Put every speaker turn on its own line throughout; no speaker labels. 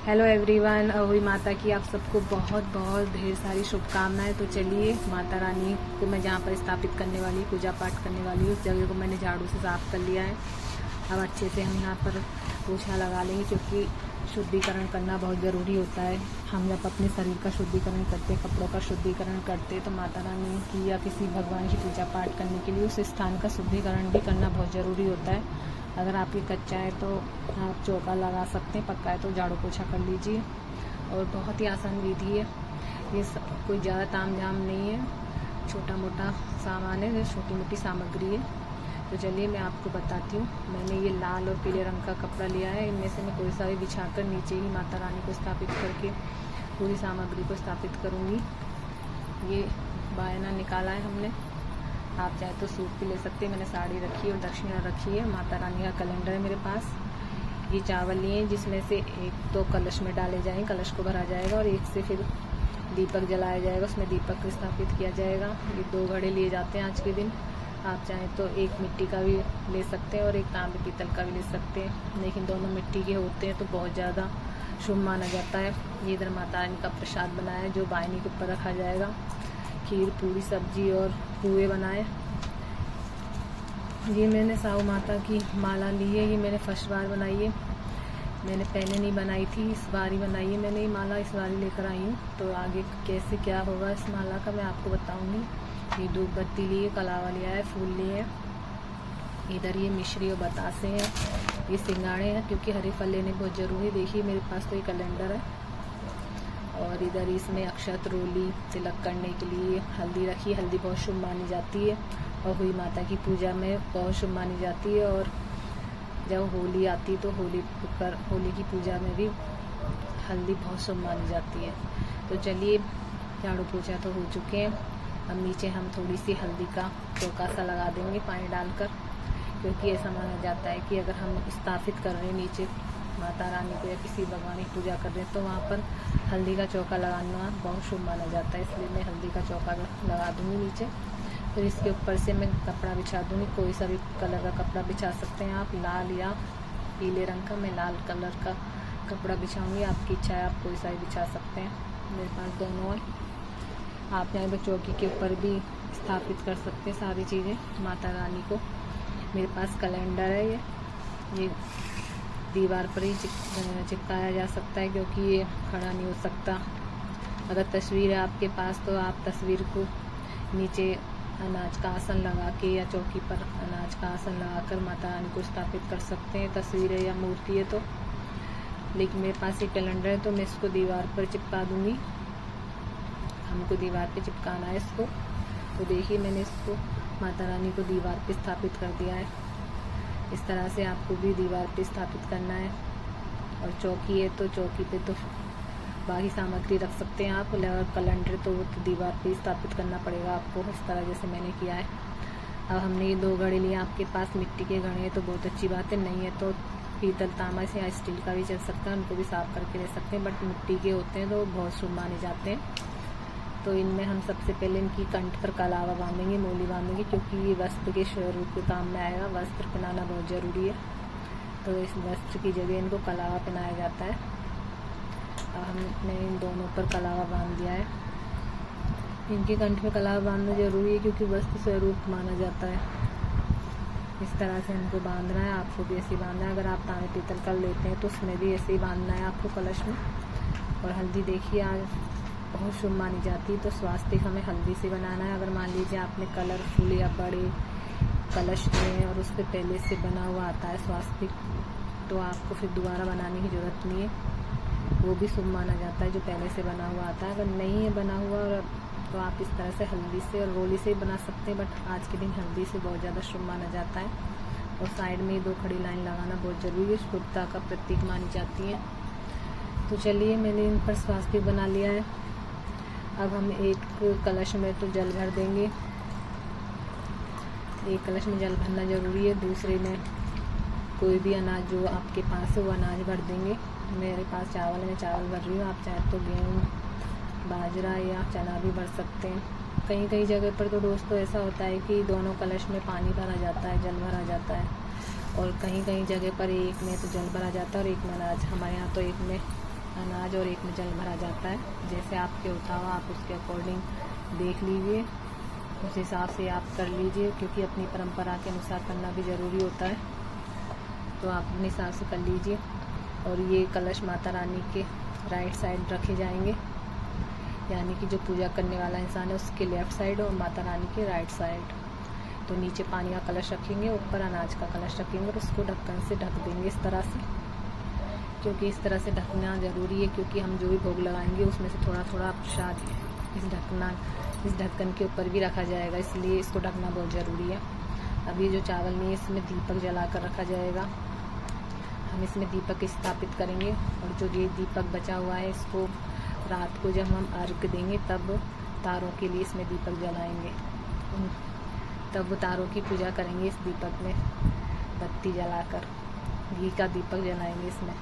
Hello everyone, Ahoi Mata की आप सबको बहुत बहुत ढेर सारी शुभकामनाएं। तो चलिए, माता रानी को मैं जहाँ पर स्थापित करने वाली पूजा पाठ करने वाली हूँ, उस जगह को मैंने झाड़ू से साफ कर लिया है। अब अच्छे से हम यहाँ पर पोछा लगा लेंगे, क्योंकि शुद्धिकरण करना बहुत ज़रूरी होता है। हम जब अपने शरीर का शुद्धिकरण करते हैं, कपड़ों का शुद्धिकरण करते हैं, तो माता रानी की या किसी भगवान की पूजा पाठ करने के लिए उस स्थान का शुद्धिकरण भी करना बहुत ज़रूरी होता है। अगर आपकी कच्चा है तो आप चौका लगा सकते हैं, पक्का है तो झाड़ू पोछा कर लीजिए। और बहुत ही आसान विधि है ये, कोई ज़्यादा ताम झाम नहीं है, छोटा मोटा सामान है, छोटी मोटी सामग्री है। तो चलिए मैं आपको बताती हूँ। मैंने ये लाल और पीले रंग का कपड़ा लिया है, इनमें से मैं कोई सा भी बिछाकर नीचे ही माता रानी को स्थापित करके पूरी सामग्री को स्थापित करूँगी। ये बायना निकाला है हमने, आप चाहे तो सूट भी ले सकते हैं। मैंने साड़ी रखी है और दक्षिणा रखी है। माता रानी का कैलेंडर है मेरे पास। ये चावल लिए हैं, जिसमें से एक तो कलश में डाले जाएंगे, कलश को भरा जाएगा, और एक से फिर दीपक जलाया जाएगा, उसमें दीपक को स्थापित किया जाएगा। ये 2 घड़े लिए जाते हैं आज के दिन। आप चाहें तो एक मिट्टी का भी ले सकते हैं और एक तांबे पीतल का भी ले सकते हैं, लेकिन दोनों मिट्टी के होते हैं तो बहुत ज़्यादा शुभ माना जाता है। ये इधर माता रानी का प्रसाद बनाया है, जो बायनी के ऊपर रखा जाएगा। खीर, पूरी, सब्जी और पुए बनाए। ये मैंने साहू माता की माला ली है, ये मैंने फर्स्ट बार बनाई है। मैंने पहले नहीं बनाई थी, इस बार ही बनाई है मैंने। ये माला इस बार ही लेकर आई हूँ, तो आगे कैसे क्या होगा इस माला का मैं आपको बताऊँगी। ये धूप बत्ती लिए, कलावा लिया है, फूल लिए हैं। इधर ये मिश्री और बतासे हैं, ये सिंगाड़े हैं, क्योंकि हरे फल लेने बहुत ज़रूरी। देखिए मेरे पास तो ये कैलेंडर है। और इधर इसमें अक्षत, रोली, तिलक करने के लिए हल्दी रखी। हल्दी बहुत शुभ मानी जाती है और हुई माता की पूजा में बहुत शुभ मानी जाती है। और जब होली आती है तो होली की पूजा में भी हल्दी बहुत शुभ मानी जाती है। तो चलिए, झाड़ू पोछा तो हो चुके हैं। अब नीचे हम थोड़ी सी हल्दी का चौका सा लगा देंगे पानी डालकर, क्योंकि ऐसा माना जाता है कि अगर हम स्थापित कर रहे हैं नीचे माता रानी को या किसी भगवान की पूजा कर रहे हैं, तो वहाँ पर हल्दी का चौका लगाना बहुत शुभ माना जाता है। इसलिए मैं हल्दी का चौका लगा दूँगी नीचे। फिर इसके ऊपर से मैं कपड़ा बिछा दूँगी। कोई सा भी कलर का कपड़ा बिछा सकते हैं आप, लाल या पीले रंग का। मैं लाल कलर का कपड़ा बिछाऊँगी, आपकी इच्छा है आप कोई सा भी बिछा सकते हैं। मेरे पास दोनों है। आप चाहे तो चौकी के ऊपर भी स्थापित कर सकते हैं सारी चीज़ें माता रानी को। मेरे पास कैलेंडर है, ये दीवार पर ही चिपकाया जा सकता है, क्योंकि ये खड़ा नहीं हो सकता। अगर तस्वीर है आपके पास तो आप तस्वीर को नीचे अनाज का आसन लगा के या चौकी पर अनाज का आसन लगाकर माता रानी को स्थापित कर सकते हैं, तस्वीर है या मूर्ति है तो। लेकिन मेरे पास ये कैलेंडर है तो मैं इसको दीवार पर चिपका दूँगी। हमको दीवार पे चिपकाना है इसको। तो देखिए मैंने इसको माता रानी को दीवार पे स्थापित कर दिया है। इस तरह से आपको भी दीवार पे स्थापित करना है। और चौकी है तो चौकी पे तो बाकी सामग्री रख सकते हैं आप। और कैलेंडर तो वो तो दीवार पे स्थापित करना पड़ेगा आपको, इस तरह जैसे मैंने किया है। अब हमने ये 2 घड़े लिए। आपके पास मिट्टी के घड़े हैं तो बहुत अच्छी बात है, नहीं है तो पीतल, तांबा से या स्टील का भी चल सकता है, उनको भी साफ करके ले सकते हैं। बट मिट्टी के होते हैं तो बहुत शुभ माने जाते हैं। तो इनमें हम सबसे पहले इनकी कंठ पर कलावा बांधेंगे, मोली बांधेंगे, क्योंकि ये वस्त्र के स्वरूप के काम में आएगा। वस्त्र पहनाना बहुत ज़रूरी है, तो इस वस्त्र की जगह इनको कलावा पहनाया जाता है। अब हमने इन दोनों पर कलावा बांध दिया है। इनके कंठ में कलावा बांधना ज़रूरी है, क्योंकि वस्त्र स्वरूप माना जाता है। इस तरह से इनको बांधना है, आपको भी ऐसे ही बांधना है। अगर आप तांबे पीतल का लेते हैं तो उसमें भी ऐसे ही बांधना है आपको कलश में। और हल्दी देखिए आज बहुत शुभ मानी जाती है, तो स्वास्तिक हमें हल्दी से बनाना है। अगर मान लीजिए आपने कलरफुल या बड़े कलश लिए हैं और उस पर पहले से बना हुआ आता है स्वास्तिक, तो आपको फिर दोबारा बनाने की ज़रूरत नहीं है, वो भी शुभ माना जाता है जो पहले से बना हुआ आता है। अगर नहीं है बना हुआ और तो आप इस तरह से हल्दी से और रोली से बना सकते हैं, बट आज के दिन हल्दी से बहुत ज़्यादा शुभ माना जाता है। और साइड में 2 खड़ी लाइन लगाना बहुत ज़रूरी है, शुभता का प्रतीक मानी जाती है। तो चलिए मैंने इन पर स्वास्तिक बना लिया है। अब हम एक कलश में तो जल भर देंगे, एक कलश में जल भरना ज़रूरी है। दूसरे में कोई भी अनाज जो आपके पास है वो अनाज भर देंगे। मेरे पास चावल है, मैं चावल भर रही हूँ। आप चाहे तो गेहूँ, बाजरा या चना भी भर सकते हैं। कहीं कहीं जगह पर तो दोस्तों ऐसा होता है कि दोनों कलश में पानी भरा जाता है, जल भरा जाता है। और कहीं कहीं जगह पर एक में तो जल भरा जाता है और एक में अनाज। हमारे यहाँ तो एक में अनाज और एक में जल भरा जाता है। जैसे आपके होता हो आप उसके अकॉर्डिंग देख लीजिए, उस हिसाब से आप कर लीजिए, क्योंकि अपनी परंपरा के अनुसार करना भी ज़रूरी होता है। तो आप अपने हिसाब से कर लीजिए। और ये कलश माता रानी के राइट साइड रखे जाएंगे, यानी कि जो पूजा करने वाला इंसान है उसके लेफ़्ट साइड और माता रानी के राइट साइड। तो नीचे पानी का कलश रखेंगे, ऊपर अनाज का कलश रखेंगे और उसको ढक्कन से ढक देंगे इस तरह से, क्योंकि इस तरह से ढकना ज़रूरी है, क्योंकि हम जो भी भोग लगाएंगे उसमें से थोड़ा थोड़ा प्रसाद इस ढक्कन के ऊपर भी रखा जाएगा, इसलिए इसको ढकना बहुत ज़रूरी है। अब ये जो चावल नहीं है इसमें दीपक जला कर रखा जाएगा। हम इसमें दीपक स्थापित करेंगे और जो ये दीपक बचा हुआ है इसको रात को जब हम अर्घ देंगे तब तारों के लिए इसमें दीपक जलाएंगे, तब वो तारों की पूजा करेंगे। इस दीपक में बत्ती जलाकर घी का दीपक जलाएंगे इसमें।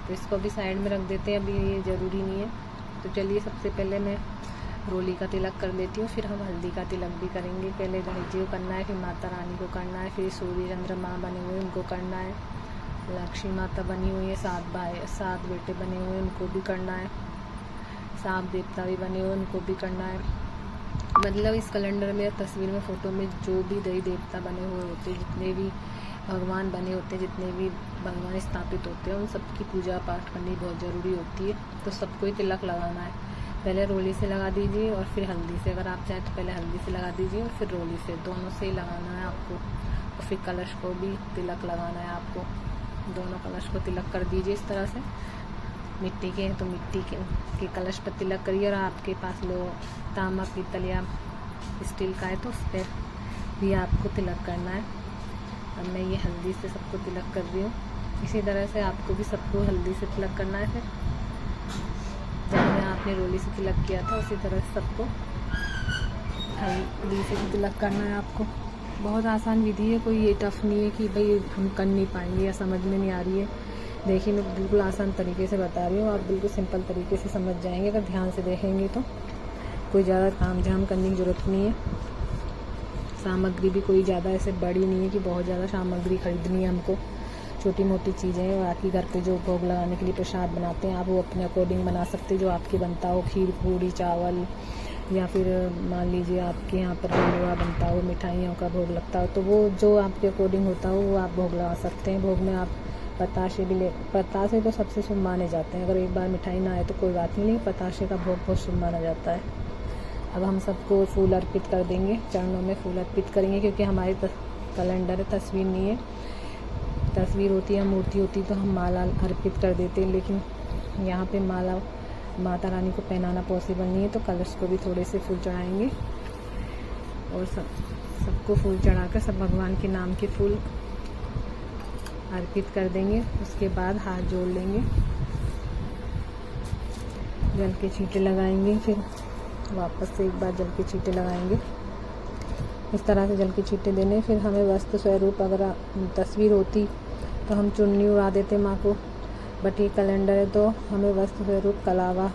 तो इसको भी साइड में रख देते हैं, अभी ये ज़रूरी नहीं है। तो चलिए सबसे पहले मैं रोली का तिलक कर देती हूँ, फिर हम हल्दी का तिलक भी करेंगे। पहले गणेश जी को करना है, फिर माता रानी को करना है, फिर सूर्य चंद्रमा बने हुए उनको करना है, लक्ष्मी माता बनी हुई है, 7 बेटे बने हुए उनको भी करना है, सांप देवता भी बने हुए उनको भी करना है। मतलब इस कैलेंडर में तस्वीर में फ़ोटो में जो भी देवी देवता बने हुए होते हैं, जितने भी भगवान बने होते हैं, जितने भी भगवान स्थापित होते हैं, उन सबकी पूजा पाठ करनी बहुत ज़रूरी होती है। तो सबको ही तिलक लगाना है, पहले रोली से लगा दीजिए और फिर हल्दी से। अगर आप चाहें तो पहले हल्दी से लगा दीजिए और फिर रोली से, दोनों से ही लगाना है आपको। और फिर कलश को भी तिलक लगाना है आपको, दोनों कलश को तिलक कर दीजिए इस तरह से। मिट्टी के हैं तो मिट्टी के कलश पर तिलक करिए, और आपके पास लो तांबा पीतल या स्टील का है तो उस पर भी आपको तिलक करना है। अब मैं ये हल्दी से सबको तिलक कर रही हूँ, इसी तरह से आपको भी सबको हल्दी से तिलक करना है। फिर जैसे आपने रोली से तिलक किया था उसी तरह से सबको हल्दी से तिलक करना है आपको। बहुत आसान विधि है, कोई ये टफ नहीं है कि भाई हम कर नहीं पाएंगे या समझ में नहीं आ रही है। देखिए मैं बिल्कुल आसान तरीके से बता रही हूँ, आप बिल्कुल सिंपल तरीके से समझ जाएंगे अगर ध्यान से देखेंगे तो। कोई ज़्यादा ताम झाम करने की ज़रूरत नहीं है। सामग्री भी कोई ज़्यादा ऐसे बड़ी नहीं है कि बहुत ज़्यादा सामग्री खरीदनी है हमको, छोटी मोटी चीज़ें हैं। बाकी घर पे जो भोग लगाने के लिए प्रसाद बनाते हैं आप वो अपने अकॉर्डिंग बना सकते हैं, जो आपके बनता हो, खीर पूड़ी चावल, या फिर मान लीजिए आपके यहाँ पर हलवा बनता हो, मिठाइयों का भोग लगता हो, तो वो जो आपके अकॉर्डिंग होता हो वो आप भोग लगा सकते हैं। भोग में आप बताशे भी बताशे तो सबसे शुभ माने जाते हैं। अगर एक बार मिठाई ना आए तो कोई बात नहीं, बताशे का भोग बहुत शुभ माना जाता है। अब हम सबको फूल अर्पित कर देंगे, चरणों में फूल अर्पित करेंगे, क्योंकि हमारे कैलेंडर तस्वीर नहीं है। तस्वीर होती है, मूर्ति होती तो हम माला अर्पित कर देते हैं, लेकिन यहाँ पे माला माता रानी को पहनाना पॉसिबल नहीं है। तो कलश को भी थोड़े से फूल चढ़ाएंगे और सबको फूल चढ़ाकर सब भगवान के नाम के फूल अर्पित कर देंगे। उसके बाद हाथ जोड़ लेंगे, जल के छींटे लगाएंगे, फिर वापस से एक बार जल के छींटे लगाएंगे। इस तरह से जल के छींटे देने। फिर हमें वस्त्र स्वरूप अगर तस्वीर होती तो हम चुन्नी उड़ा देते माँ को, बट ये कैलेंडर है तो हमें वस्त्र स्वरूप कलावा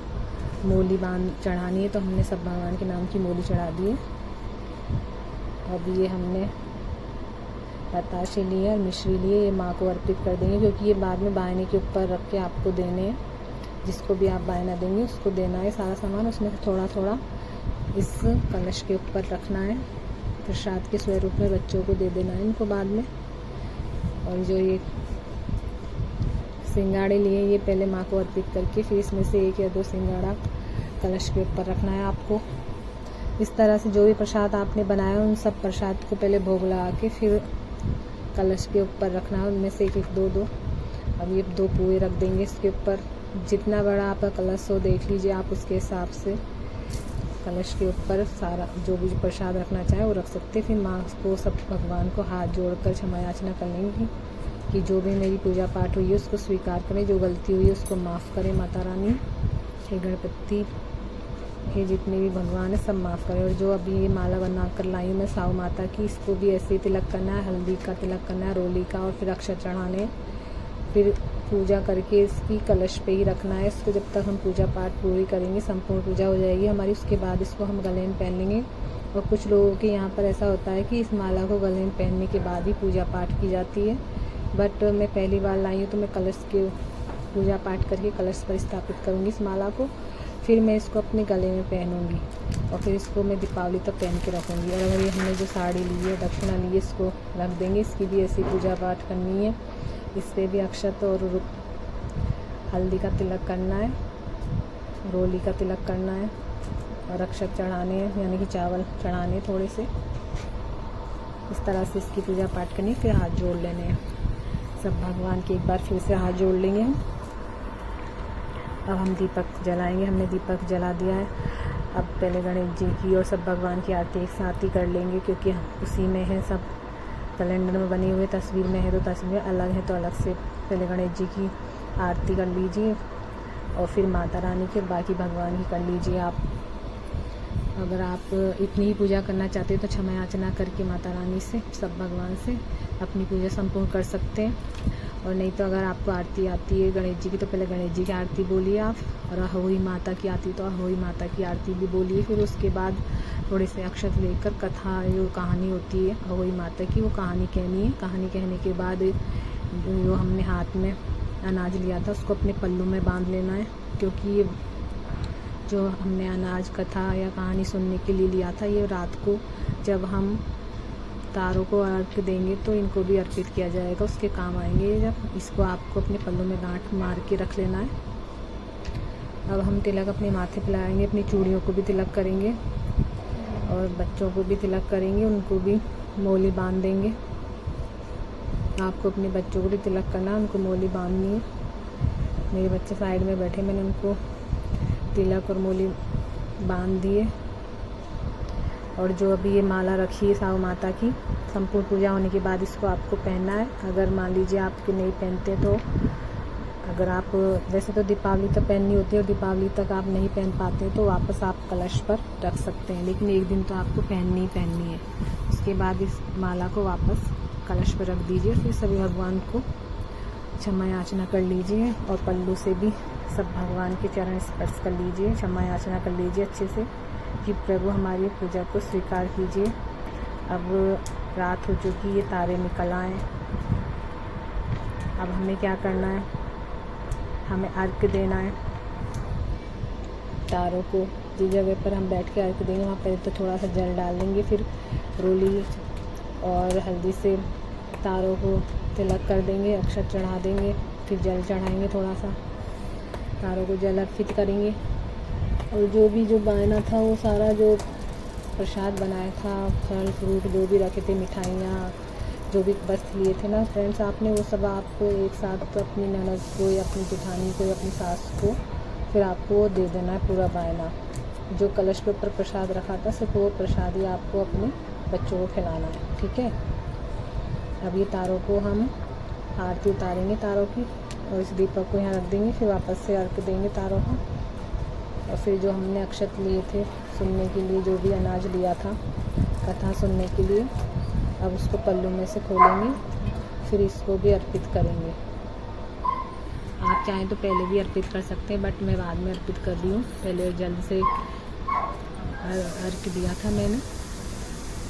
मोली बांध चढ़ानी है। तो हमने सब भगवान के नाम की मोली चढ़ा दी है। अब ये हमने बताशे लिए और मिश्री लिए, ये माँ को अर्पित कर देंगे, क्योंकि ये बाद में बायने के ऊपर रख के आपको देने हैं। जिसको भी आप बायना देंगे उसको देना है सारा सामान, उसमें से थोड़ा थोड़ा इस कलश के ऊपर रखना है। प्रसाद के स्वरूप में बच्चों को दे देना है इनको बाद में। और जो ये सिंगाड़े लिए ये पहले माँ को अर्पित करके फिर इसमें से 1 या 2 सिंगाड़ा कलश के ऊपर रखना है आपको। इस तरह से जो भी प्रसाद आपने बनाया उन सब प्रसाद को पहले भोग लगा के फिर कलश के ऊपर रखना है, उनमें से 1-1 2-2। अब ये 2 पुए रख देंगे इसके ऊपर। जितना बड़ा आपका कलश हो देख लीजिए आप, उसके हिसाब से कलश के ऊपर सारा जो भी प्रसाद रखना चाहे वो रख सकते। फिर माँ को सब भगवान को हाथ जोड़कर क्षमा याचना कर लेंगे कि जो भी मेरी पूजा पाठ हुई है उसको स्वीकार करें, जो गलती हुई है उसको माफ़ करें माता रानी, हे गणपति, हे जितने भी भगवान है सब माफ़ करें। और जो अभी ये माला बना कर लाई हूँ मैं साव माता की, इसको भी ऐसे ही तिलक करना है, हल्दी का तिलक करना है, रोली का, और फिर अक्षर चढ़ाने, फिर पूजा करके इसकी कलश पे ही रखना है। इसको जब तक हम पूजा पाठ पूरी करेंगे, संपूर्ण पूजा हो जाएगी हमारी, उसके बाद इसको हम गले में पहन लेंगे। और कुछ लोगों के यहाँ पर ऐसा होता है कि इस माला को गले में पहनने के बाद ही पूजा पाठ की जाती है, बट मैं पहली बार लाई हूँ तो मैं कलश के पूजा पाठ करके कलश पर स्थापित करूँगी इस माला को। फिर मैं इसको अपने गले में पहनूँगी और फिर इसको मैं दीपावली तक पहन के रखूँगी। और अगर ये हमने जो साड़ी ली है, दक्षिणा ली है, इसको रख देंगे। इसकी भी ऐसी पूजा पाठ करनी है। इस पर भी अक्षत और हल्दी का तिलक करना है, रोली का तिलक करना है और अक्षत चढ़ाने हैं, यानी कि चावल चढ़ाने थोड़े से। इस तरह से इसकी पूजा पाठ करनी। फिर हाथ जोड़ लेने हैं सब भगवान के। एक बार फिर से हाथ जोड़ लेंगे हम। अब हम दीपक जलाएंगे। हमने दीपक जला दिया है। अब पहले गणेश जी की और सब भगवान की आरती एक साथ ही कर लेंगे, क्योंकि उसी में है, सब कैलेंडर में बनी हुई तस्वीर में है तो तस्वीर अलग है तो अलग से पहले गणेश जी की आरती कर लीजिए और फिर माता रानी के बाकी भगवान की कर लीजिए। आप अगर आप इतनी ही पूजा करना चाहते हो तो क्षमा याचना करके माता रानी से, सब भगवान से अपनी पूजा संपूर्ण कर सकते हैं। और नहीं तो अगर आपको आरती आती है गणेश जी की तो पहले गणेश जी की आरती बोलिए आप, और अहोई माता की आती तो अहोई माता की आरती भी बोलिए। फिर उसके बाद थोड़े से अक्षत लेकर कथा जो कहानी होती है अहोई माता की, वो कहानी कहनी है। कहानी कहने के बाद जो हमने हाथ में अनाज लिया था उसको अपने पल्लू में बांध लेना है, क्योंकि जो हमने अनाज कथा या कहानी सुनने के लिए लिया था, ये रात को जब हम तारों को अर्घ देंगे तो इनको भी अर्पित किया जाएगा, उसके काम आएंगे। जब इसको आपको अपने पल्लू में गांठ मार के रख लेना है। अब हम तिलक अपने माथे पे लगाएंगे, अपनी चूड़ियों को भी तिलक करेंगे और बच्चों को भी तिलक करेंगे, उनको भी मोली बांध देंगे। आपको अपने बच्चों को भी तिलक करना है, उनको मोली बांधनी है। मेरे बच्चे साइड में बैठे, मैंने उनको तिलक और मोली बांध दिए। और जो अभी ये माला रखी है साहू माता की, संपूर्ण पूजा होने के बाद इसको आपको पहनना है। अगर मान लीजिए आपके नहीं पहनते तो अगर आप वैसे तो दीपावली तक पहननी होती है और दीपावली तक आप नहीं पहन पाते तो वापस आप कलश पर रख सकते हैं, लेकिन एक दिन तो आपको पहननी ही पहननी है। उसके बाद इस माला को वापस कलश पर रख दीजिए। फिर सभी भगवान को क्षमा याचना कर लीजिए और पल्लू से भी सब भगवान के चरण स्पर्श कर लीजिए, क्षमा याचना कर लीजिए अच्छे से कि प्रभु हमारी पूजा को स्वीकार कीजिए। अब रात हो चुकी, ये तारे निकल आए। अब हमें क्या करना है, हमें अर्घ देना है तारों को। जिस जगह पर हम बैठ के अर्घ देंगे वहाँ पहले तो थोड़ा सा जल डाल देंगे, फिर रोली और हल्दी से तारों को तिलक कर देंगे, अक्षत चढ़ा देंगे, फिर जल चढ़ाएंगे, थोड़ा सा तारों को जल अर्पित करेंगे। और जो बनाना था वो सारा जो प्रसाद बनाया था, फल फ्रूट जो भी रखे थे, मिठाइयाँ जो भी वस्तु लिए थे ना फ्रेंड्स आपने, वो सब आपको एक साथ अपनी ननद को या अपनी जेठानी को या अपनी सास को फिर आपको वो दे देना है पूरा बायना। जो कलश के ऊपर प्रसाद रखा था सिर्फ वो प्रसाद ही आपको अपने बच्चों को खिलाना है, ठीक है। अब ये तारों को हम आरती उतारेंगे तारों की और इस दीपक को यहाँ रख देंगे, फिर वापस से अर्घ देंगे तारों को। और फिर जो हमने अक्षत लिए थे सुनने के लिए, जो भी अनाज लिया था कथा सुनने के लिए, अब उसको पल्लू में से खोलेंगे, फिर इसको भी अर्पित करेंगे। आप चाहें तो पहले भी अर्पित कर सकते हैं, बट मैं बाद में अर्पित कर रही हूँ। पहले जल्द से अर्घ दिया था मैंने,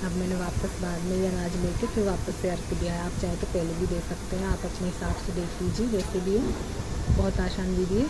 अब मैंने वापस बाद में ये अनाज लेके फिर वापस से अर्घ दिया है। आप चाहे तो पहले भी दे सकते हैं, आप अपने हिसाब से देख लीजिए जैसे भी हो। बहुत आसान विधि है।